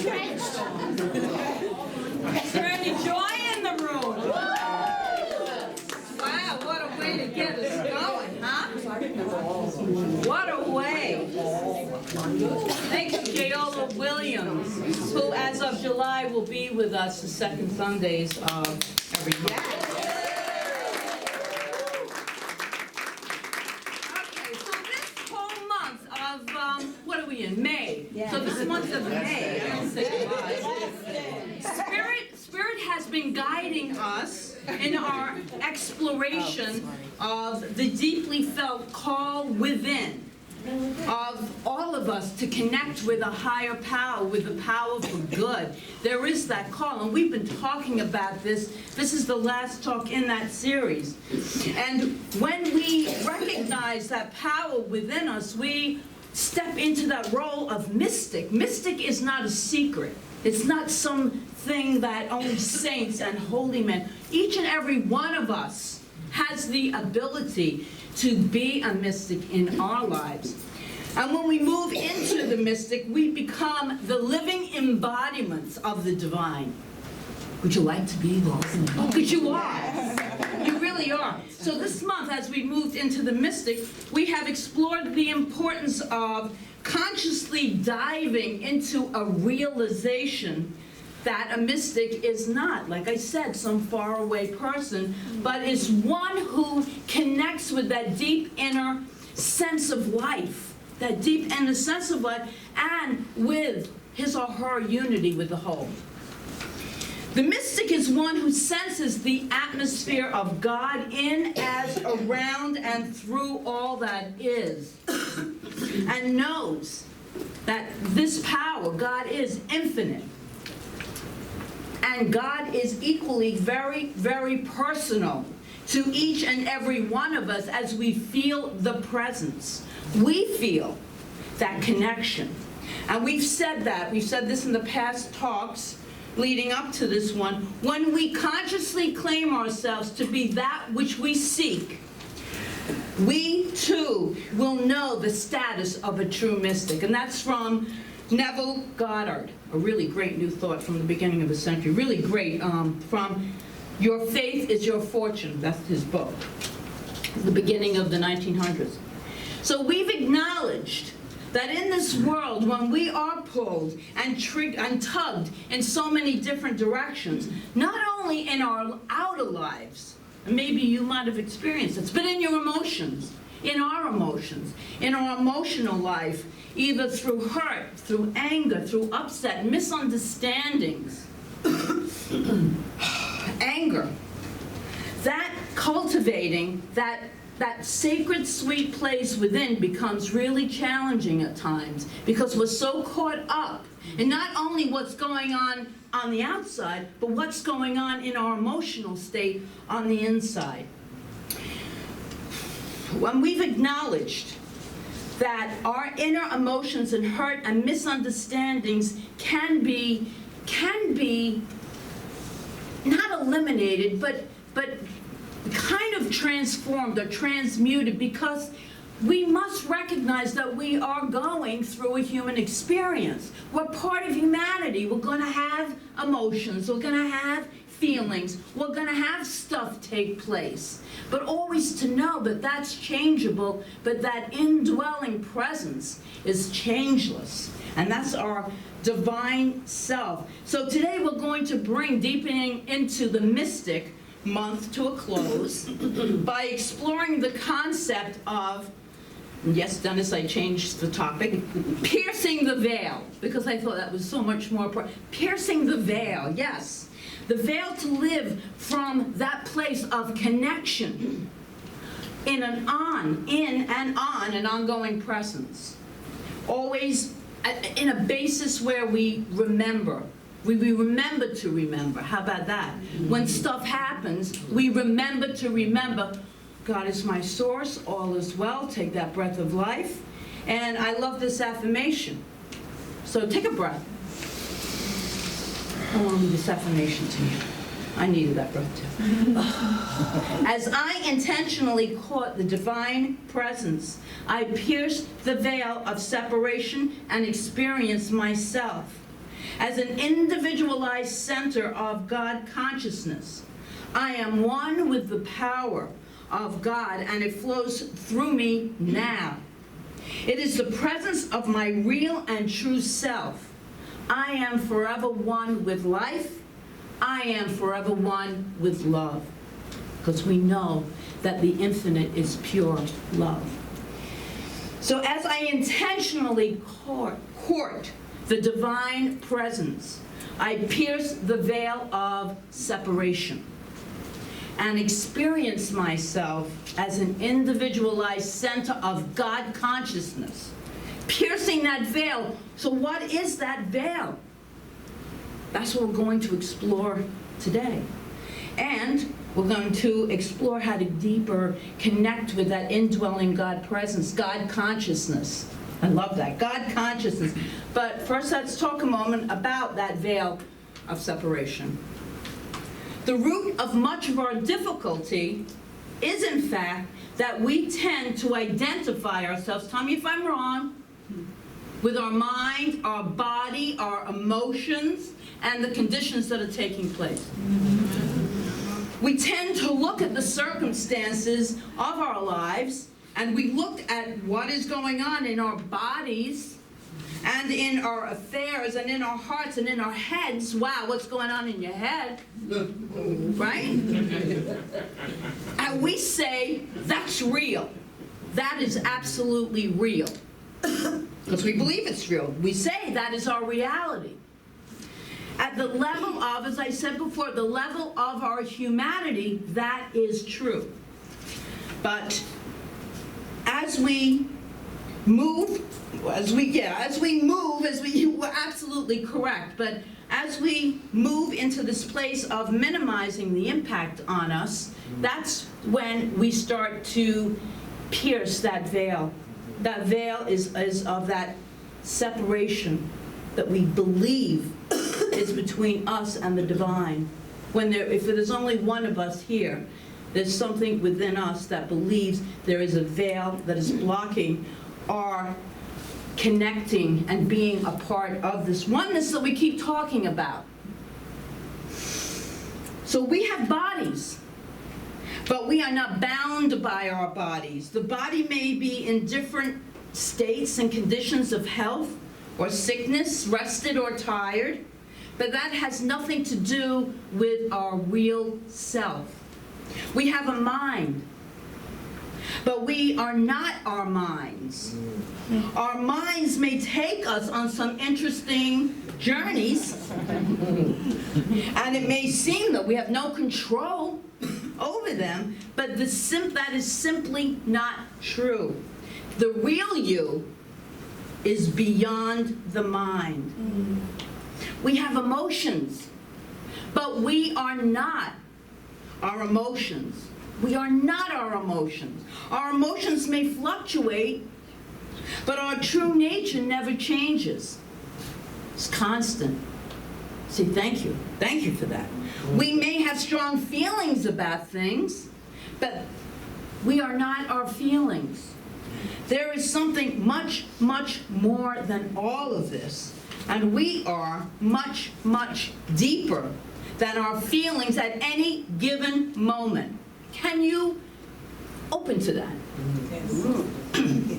drenched. Is there any joy in the room? Wow, what a way to get us going, huh? What a way. Thank you, Jayola Williams, who as of July will be with us the second Sundays of every month. Okay, so this whole month of, what are we in, May? So this month of May, I don't say July. Spirit has been guiding us in our exploration of the deeply felt call within of all of us to connect with a higher power, with the power for good. There is that call, and we've been talking about this. This is the last talk in that series. And when we recognize that power within us, we step into that role of mystic. Mystic is not a secret. It's not something that only saints and holy men. Each and every one of us has the ability to be a mystic in our lives. And when we move into the mystic, we become the living embodiments of the divine. Would you like to be those? Because you are. You really are. So this month, as we moved into the mystic, we have explored the importance of consciously diving into a realization that a mystic is not, like I said, some faraway person, but is one who connects with that deep inner sense of life, that deep inner sense of life, and with his or her unity with the whole. The mystic is one who senses the atmosphere of God in, as, around, and through all that is, and knows that this power, God, is infinite. And God is equally very, very personal to each and every one of us as we feel the presence. We feel that connection. And we've said that. We've said this in the past talks leading up to this one. When we consciously claim ourselves to be that which we seek, we too will know the status of a true mystic. And that's from Neville Goddard, a really great new thought from the beginning of the century. Really great, from Your Faith is Your Fortune. That's his book, the beginning of the 1900s. So we've acknowledged that in this world, when we are pulled and tugged in so many different directions, not only in our outer lives, and maybe you might have experienced this, but in your emotions, in our emotional life, either through hurt, through anger, through upset, misunderstandings, anger, that cultivating that sacred sweet place within becomes really challenging at times, because we're so caught up in not only what's going on the outside, but what's going on in our emotional state on the inside. When we've acknowledged that our inner emotions and hurt and misunderstandings can be not eliminated, but kind of transformed or transmuted, because we must recognize that we are going through a human experience. We're part of humanity. We're going to have emotions. We're going to have feelings. We're going to have stuff take place. But always to know that that's changeable, but that indwelling presence is changeless. And that's our divine self. So today we're going to bring deepening into the mystic month to a close by exploring the concept of, yes, Dennis, I changed the topic, piercing the veil, because I thought that was so much more important. Piercing the veil, yes. The veil to live from that place of connection in an ongoing presence. Always in a basis where we remember. We remember to remember. How about that? When stuff happens, we remember to remember, God is my source, all is well, take that breath of life. And I love this affirmation. So take a breath. I want this affirmation to you. I needed that breath too. As I intentionally caught the divine presence, I pierced the veil of separation and experienced myself as an individualized center of God consciousness. I am one with the power of God, and it flows through me now. It is the presence of my real and true self. I am forever one with life. I am forever one with love. Because we know that the infinite is pure love. So as I intentionally court the divine presence, I pierce the veil of separation and experience myself as an individualized center of God consciousness, piercing that veil. So what is that veil? That's what we're going to explore today. And we're going to explore how to deeper connect with that indwelling God presence, God consciousness. I love that, God consciousness. But first, let's talk a moment about that veil of separation. The root of much of our difficulty is, in fact, that we tend to identify ourselves, tell me if I'm wrong, with our mind, our body, our emotions, and the conditions that are taking place. We tend to look at the circumstances of our lives, and we look at what is going on in our bodies, and in our affairs, and in our hearts, and in our heads. Wow, what's going on in your head? Right? And we say, that's real. That is absolutely real. Because we believe it's real. We say that is our reality. At the level of, as I said before, the level of our humanity, that is true. But as we move, you were absolutely correct, but as we move into this place of minimizing the impact on us, that's when we start to pierce that veil. That veil is of that separation that we believe is between us and the divine. If there's only one of us here, there's something within us that believes there is a veil that is blocking our connecting and being a part of this oneness that we keep talking about. So we have bodies, but we are not bound by our bodies. The body may be in different states and conditions of health or sickness, rested or tired, but that has nothing to do with our real self. We have a mind, but we are not our minds. Our minds may take us on some interesting journeys, and it may seem that we have no control over them, but that is simply not true. The real you is beyond the mind. We have emotions, but we are not our emotions. We are not our emotions. Our emotions may fluctuate, but our true nature never changes. It's constant. See, thank you. Thank you for that. We may have strong feelings about things, but we are not our feelings. There is something much, much more than all of this, and we are much, much deeper than our feelings at any given moment. Can you open to that? Yes.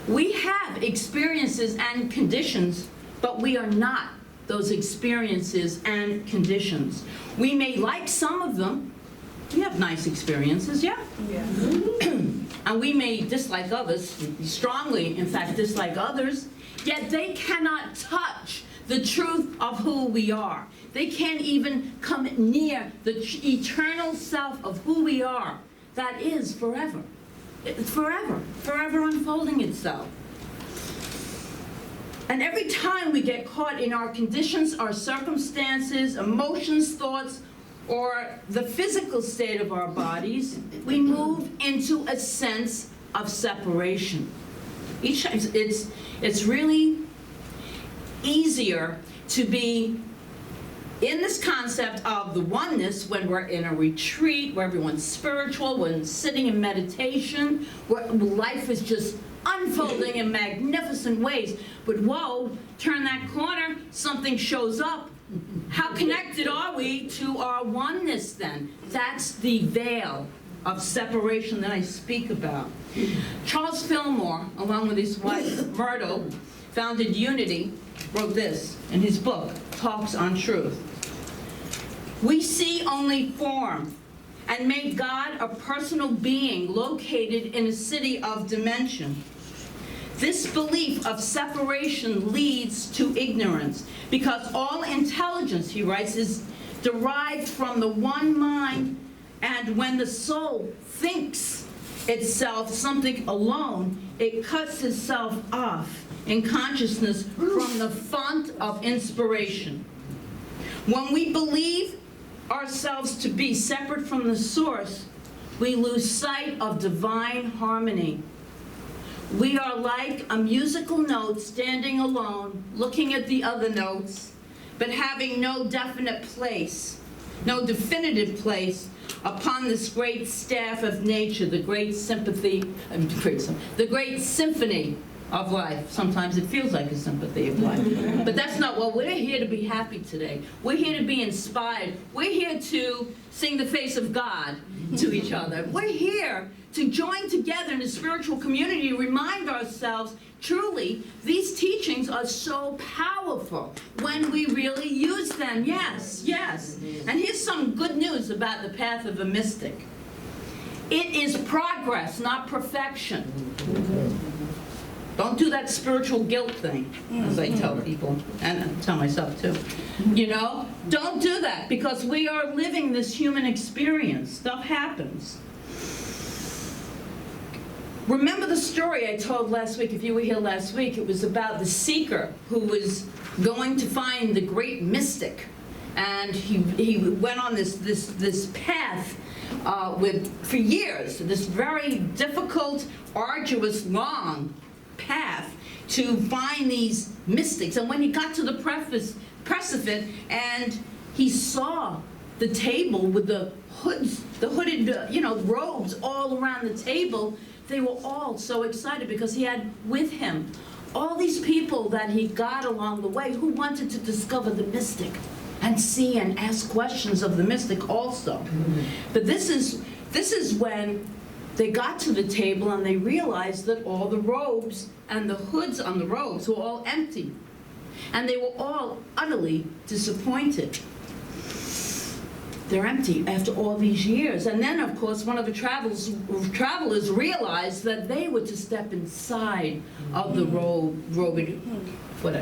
We have experiences and conditions, but we are not those experiences and conditions. We may like some of them. We have nice experiences, yeah? And we may dislike others, strongly, in fact, dislike others, yet they cannot touch the truth of who we are. They can't even come near the eternal self of who we are. That is forever. It's forever, forever unfolding itself. And every time we get caught in our conditions, our circumstances, emotions, thoughts, or the physical state of our bodies, we move into a sense of separation. Each time, it's really easier to be in this concept of the oneness when we're in a retreat, where everyone's spiritual, when sitting in meditation, where life is just unfolding in magnificent ways. But whoa, turn that corner, something shows up, how connected are we to our oneness then? That's the veil of separation that I speak about. Charles Fillmore, along with his wife Myrtle, founded Unity, wrote this in his book, Talks on Truth. We see only form and make God a personal being located in a city of dimension. This belief of separation leads to ignorance because all intelligence, he writes, is derived from the one mind, and when the soul thinks itself something alone, it cuts itself off in consciousness from the font of inspiration. When we believe ourselves to be separate from the source, we lose sight of divine harmony. We are like a musical note standing alone, looking at the other notes, but having no definite place, no definitive place upon this great staff of nature, the great symphony of life. Sometimes it feels like a sympathy of life. But that's not what we're here to be happy today. We're here to be inspired. We're here to sing the face of God to each other. We're here to join together in a spiritual community, remind ourselves, truly, these teachings are so powerful when we really use them. Yes, yes. And here's some good news about the path of a mystic. It is progress, not perfection. Don't do that spiritual guilt thing, as I tell people, and I tell myself too. You know, don't do that, because we are living this human experience. Stuff happens. Remember the story I told last week, if you were here last week, it was about the seeker who was going to find the great mystic. And he went on this path for years, this very difficult, arduous, long path to find these mystics. And when he got to the precipice and he saw the table with the hooded robes all around the table, they were all so excited because he had with him all these people that he got along the way who wanted to discover the mystic and see and ask questions of the mystic also. But this is when they got to the table and they realized that all the robes and the hoods on the robes were all empty. And they were all utterly disappointed. They're empty after all these years. And then, of course, one of the travelers realized that they were to step inside of the what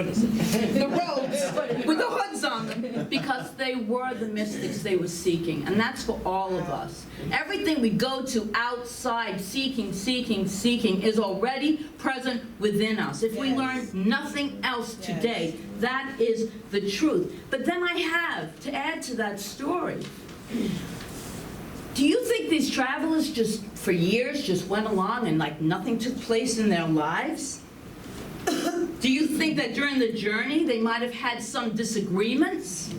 is it? The robes with the hoods on them, because they were the mystics they were seeking. And that's for all of us. Everything we go to outside seeking is already present within us. If we learn nothing else today, that is the truth. But then I have to add to that story. Do you think these travelers just for years just went along and like nothing took place in their lives? Do you think that during the journey they might have had some disagreements?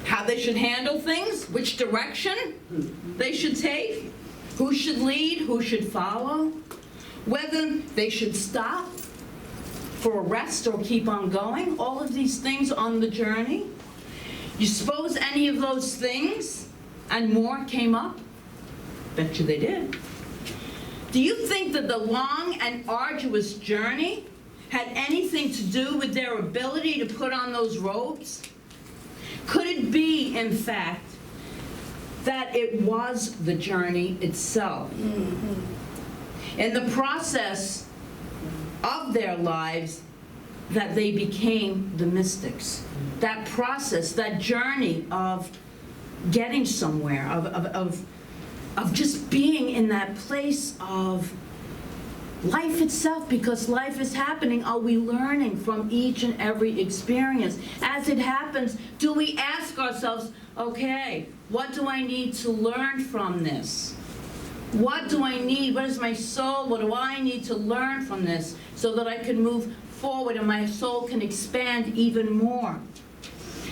How they should handle things? Which direction they should take? Who should lead? Who should follow? Whether they should stop for a rest or keep on going? All of these things on the journey. You suppose any of those things and more came up? Bet you they did. Do you think that the long and arduous journey had anything to do with their ability to put on those robes? Could it be, in fact, that it was the journey itself? In the process of their lives, that they became the mystics. That process, that journey of getting somewhere, of just being in that place of life itself, because life is happening. Are we learning from each and every experience? As it happens, do we ask ourselves, okay, what do I need to learn from this? What do I need? What is my soul? What do I need to learn from this so that I can move forward and my soul can expand even more?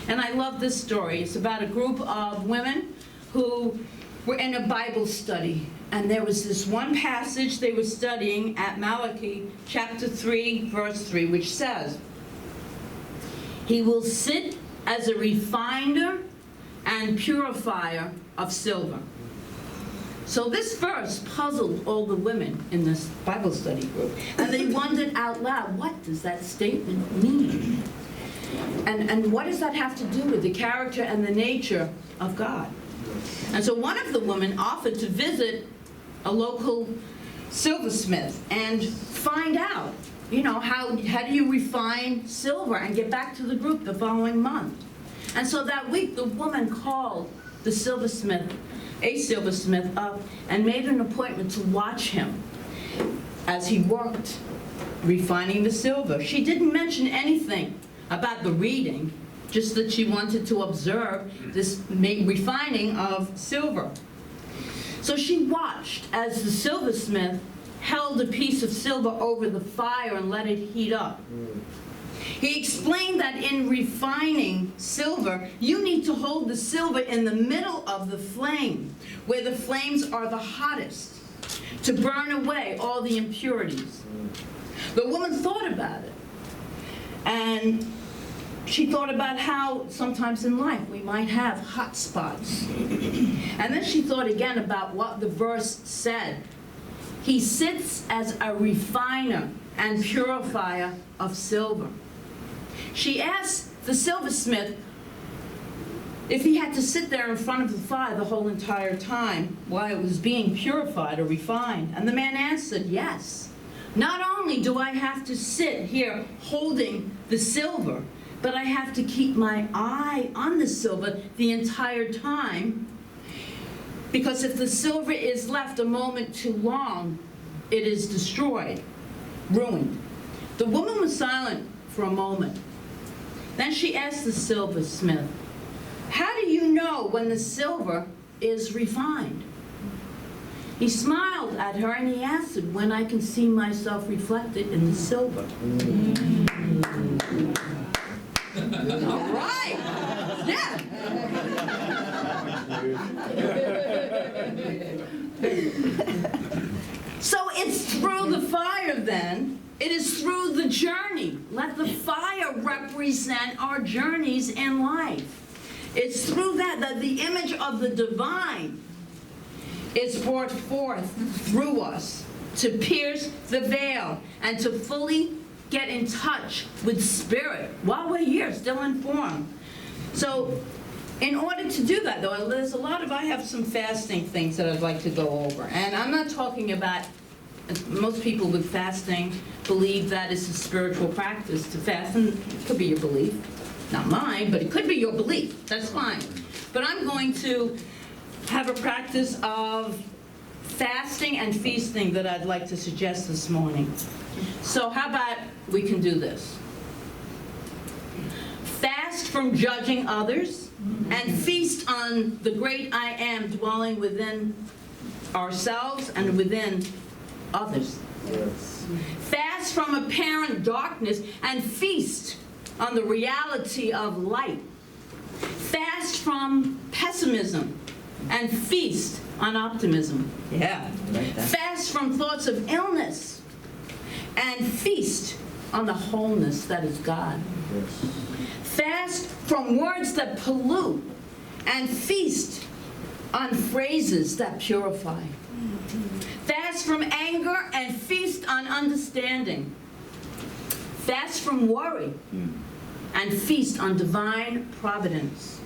And I love this story. It's about a group of women who were in a Bible study. And there was this one passage they were studying at Malachi chapter 3, verse 3, which says, He will sit as a refiner and purifier of silver. So this verse puzzled all the women in this Bible study group, and they wondered out loud, what does that statement mean? And what does that have to do with the character and the nature of God? And so one of the women offered to visit a local silversmith and find out, how do you refine silver, and get back to the group the following month. And so that week, the woman called a silversmith up and made an appointment to watch him as he worked refining the silver. She didn't mention anything about the reading, just that she wanted to observe this refining of silver. So she watched as the silversmith held a piece of silver over the fire and let it heat up. He explained that in refining silver, you need to hold the silver in the middle of the flame, where the flames are the hottest, to burn away all the impurities. The woman thought about it, and she thought about how sometimes in life we might have hot spots. And then she thought again about what the verse said. He sits as a refiner and purifier of silver. She asked the silversmith if he had to sit there in front of the fire the whole entire time while it was being purified or refined. And the man answered, yes. Not only do I have to sit here holding the silver, but I have to keep my eye on the silver the entire time, because if the silver is left a moment too long, it is destroyed, ruined. The woman was silent for a moment. Then she asked the silversmith, how do you know when the silver is refined? He smiled at her and he answered, when I can see myself reflected in the silver. All right. Yeah. So it's through the fire then. It is through the journey. Let the fire represent our journeys in life. It's through that the image of the divine is brought forth through us to pierce the veil and to fully get in touch with spirit while we're here, still in form. So in order to do that, though, I have some fasting things that I'd like to go over. And I'm not talking about, most people with fasting believe that it's a spiritual practice to fast, and it could be your belief. Not mine, but it could be your belief. That's fine. But I'm going to have a practice of fasting and feasting that I'd like to suggest this morning. So how about we can do this? Fast from judging others and feast on the great I am dwelling within ourselves and within others. Yes. Fast from apparent darkness and feast on the reality of light. Fast from pessimism and feast on optimism. Yeah. Like that. Fast from thoughts of illness and feast on the wholeness that is God. Yes. Fast from words that pollute and feast on phrases that purify. Fast from anger and feast on understanding. Fast from worry and feast on divine providence.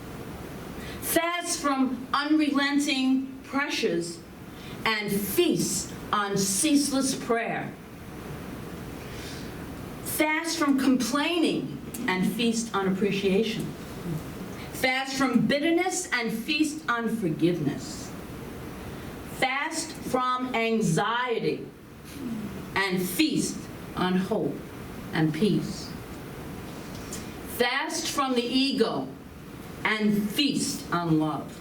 Fast from unrelenting pressures and feast on ceaseless prayer. Fast from complaining and feast on appreciation. Fast from bitterness and feast on forgiveness. Fast from anxiety and feast on hope and peace. Fast from the ego and feast on love.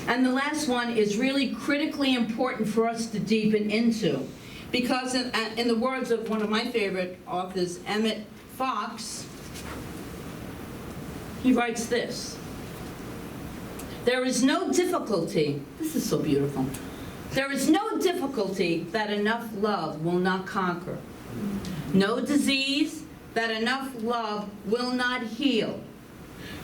And the last one is really critically important for us to deepen into, because in the words of one of my favorite authors, Emmett Fox, he writes this: there is no difficulty, this is so beautiful, there is no difficulty that enough love will not conquer. No disease, that enough love will not heal.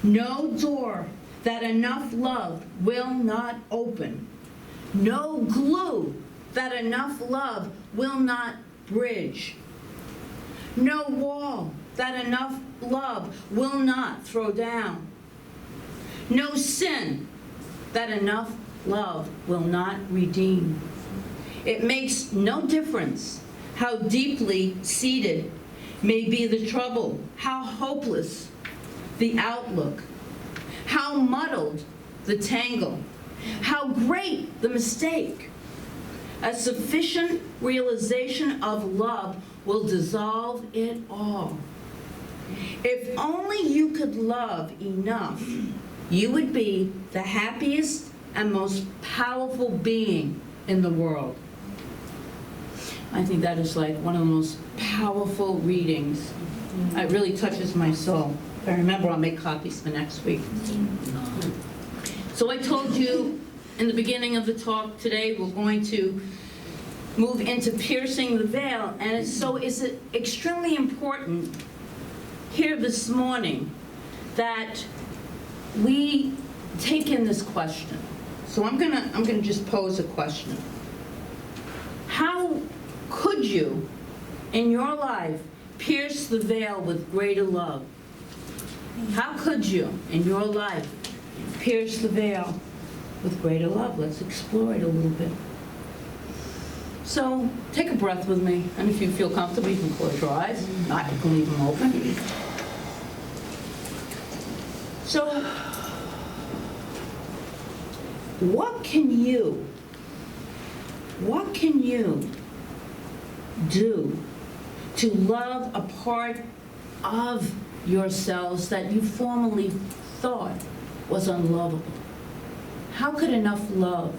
No door that enough love will not open. No glue that enough love will not bridge. No wall that enough love will not throw down. No sin that enough love will not redeem. It makes no difference how deeply seated may be the trouble, how hopeless the outlook, how muddled the tangle, how great the mistake. A sufficient realization of love will dissolve it all. If only you could love enough, you would be the happiest and most powerful being in the world. I think that is like one of the most powerful readings. It really touches my soul. If I remember, I'll make copies for next week. So I told you in the beginning of the talk today, we're going to move into piercing the veil. And so it's extremely important here this morning that we take in this question. So I'm gonna just pose a question. How could you, in your life, pierce the veil with greater love? How could you, in your life, pierce the veil with greater love? Let's explore it a little bit. So take a breath with me, and if you feel comfortable, you can close your eyes. Not, you can leave them open. So, what can you do to love a part of yourselves that you formerly thought was unlovable? How could enough love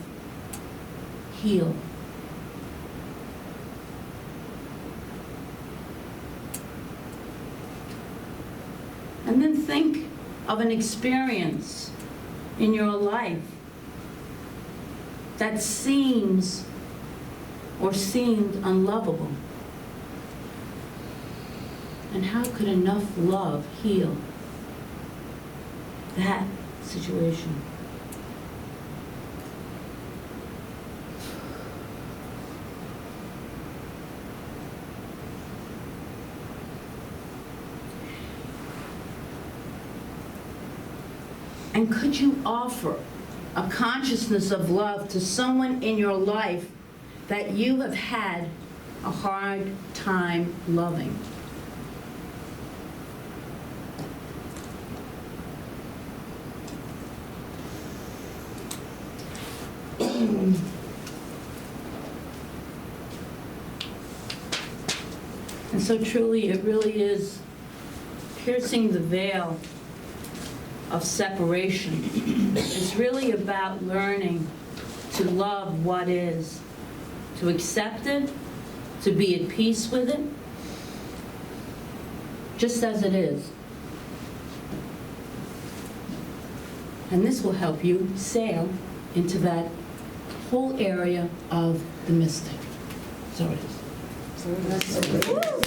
heal? And then think of an experience in your life that seems or seemed unlovable. And how could enough love heal that situation? And could you offer a consciousness of love to someone in your life that you have had a hard time loving? And so truly, it really is piercing the veil of separation. It's really about learning to love what is, to accept it, to be at peace with it, just as it is. And this will help you sail into that whole area of the mystic. So it is.